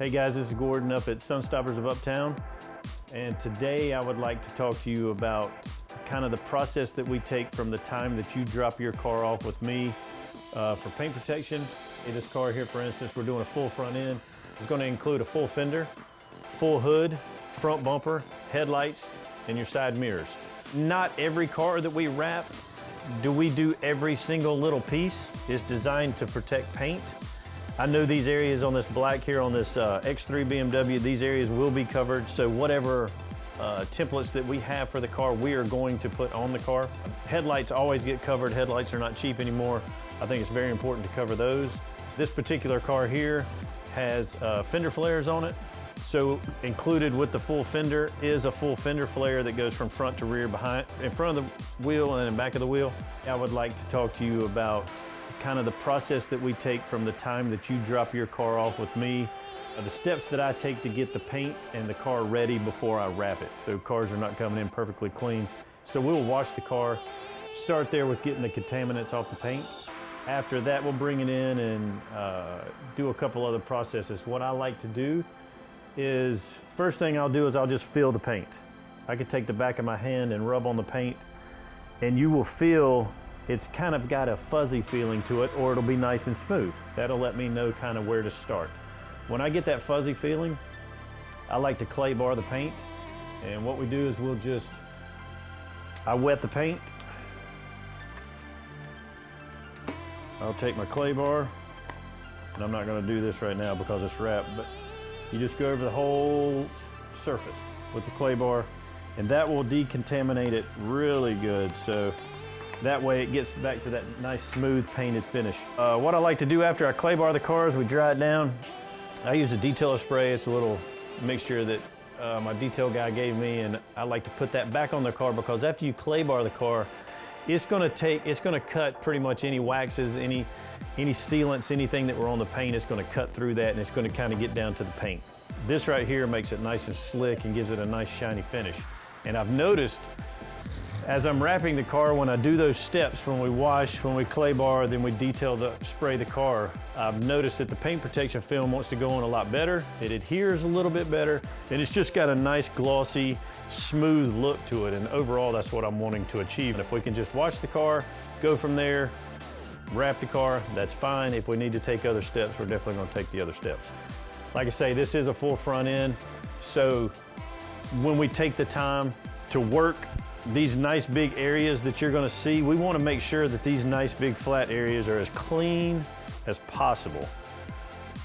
Hey guys, this is Gordon up at Sunstoppers of Uptown, and today I would like to talk to you about kind of the process that we take from the time that you drop your car off with me for paint protection. In this car here, for instance, we're doing a full front end. It's going to include a full fender, full hood, front bumper, headlights, and your side mirrors. Not every car that we wrap do we do every single little piece. It's designed to protect paint. I know these areas on this black here on this X3 BMW, these areas will be covered, so whatever templates that we have for the car, we are going to put on the car. Headlights always get covered. Headlights are not cheap anymore. I think it's very important to cover those. This particular car here has fender flares on it. So included with the full fender is a full fender flare that goes from front to rear, behind, in front of the wheel and in back of the wheel. I would like to talk to you about kind of the process that we take from the time that you drop your car off with me, the steps that I take to get the paint and the car ready before I wrap it. So cars are not coming in perfectly clean. So we'll wash the car, start there with getting the contaminants off the paint. After that, we'll bring it in and do a couple other processes. What I like to do is, first thing I'll do is I'll just feel the paint. I could take the back of my hand and rub on the paint, and you will feel it's kind of got a fuzzy feeling to it, or it'll be nice and smooth. That'll let me know kind of where to start. When I get that fuzzy feeling, I like to clay bar the paint, and what we do is I wet the paint. I'll take my clay bar, and I'm not going to do this right now because it's wrapped, but you just go over the whole surface with the clay bar, and that will decontaminate it really good. So that way it gets back to that nice smooth painted finish. What I like to do after I clay bar the car is we dry it down. I use a detailer spray. It's a little mixture that my detail guy gave me, and I like to put that back on the car because after you clay bar the car, it's gonna cut pretty much any waxes, any sealants, anything that were on the paint. It's gonna cut through that, and it's gonna kind of get down to the paint. This right here makes it nice and slick and gives it a nice shiny finish. And I've noticed as I'm wrapping the car, when I do those steps, when we wash, when we clay bar, then we spray the car, I've noticed that the paint protection film wants to go on a lot better. It adheres a little bit better, and it's just got a nice glossy, smooth look to it. And overall, that's what I'm wanting to achieve. And if we can just wash the car, go from there, wrap the car, that's fine. If we need to take other steps, we're definitely gonna take the other steps. Like I say, this is a full front end, so when we take the time to work these nice big areas that you're gonna see, we wanna make sure that these nice big flat areas are as clean as possible.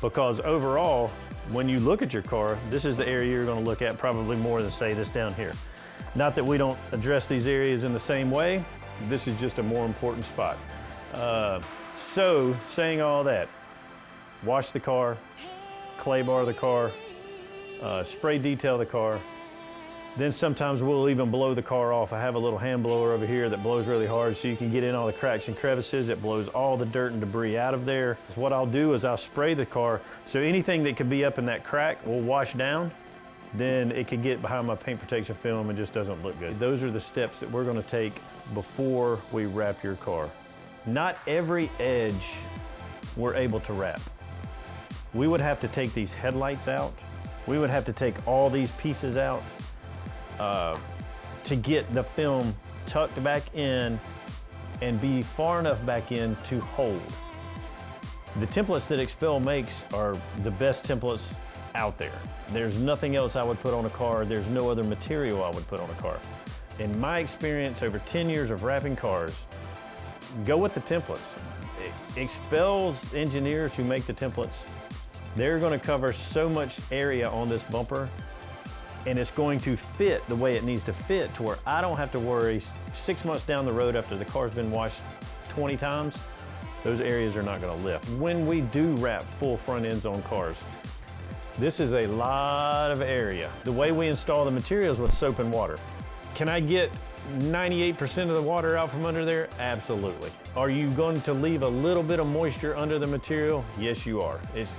Because overall, when you look at your car, this is the area you're gonna look at probably more than, say, this down here. Not that we don't address these areas in the same way, this is just a more important spot. So, saying all that, wash the car, clay bar the car, spray detail the car. Then sometimes we'll even blow the car off. I have a little hand blower over here that blows really hard so you can get in all the cracks and crevices. It blows all the dirt and debris out of there. What I'll do is I'll spray the car, so anything that could be up in that crack will wash down. Then it can get behind my paint protection film and just doesn't look good. Those are the steps that we're gonna take before we wrap your car. Not every edge we're able to wrap. We would have to take these headlights out. We would have to take all these pieces out to get the film tucked back in and be far enough back in to hold. The templates that Expel makes are the best templates out there. There's nothing else I would put on a car. There's no other material I would put on a car. In my experience, over 10 years of wrapping cars, go with the templates. Expel's engineers who make the templates, they're gonna cover so much area on this bumper, and it's going to fit the way it needs to fit to where I don't have to worry 6 months down the road after the car's been washed 20 times, those areas are not gonna lift. When we do wrap full front ends on cars, this is a lot of area. The way we install the materials with soap and water. Can I get 98% of the water out from under there? Absolutely. Are you going to leave a little bit of moisture under the material? Yes, you are. It's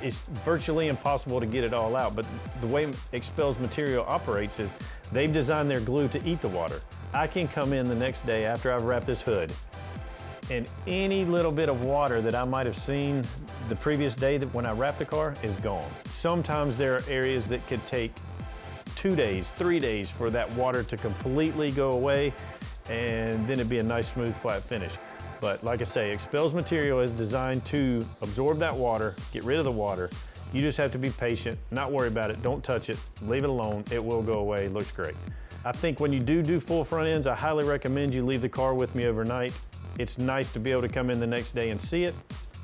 virtually impossible to get it all out, but the way Expel's material operates is they've designed their glue to eat the water. I can come in the next day after I've wrapped this hood, and any little bit of water that I might have seen the previous day that when I wrap the car is gone. Sometimes there are areas that could take 2 days, 3 days for that water to completely go away, and then it'd be a nice smooth flat finish. But like I say, Expel's material is designed to absorb that water, get rid of the water. You just have to be patient, not worry about it, don't touch it, leave it alone, it will go away, it looks great. I think when you do full front ends, I highly recommend you leave the car with me overnight. It's nice to be able to come in the next day and see it.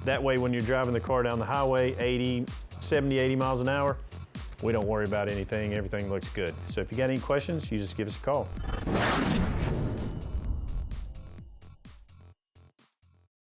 That way when you're driving the car down the highway, 70, 80 miles an hour, we don't worry about anything, everything looks good. So if you got any questions, you just give us a call.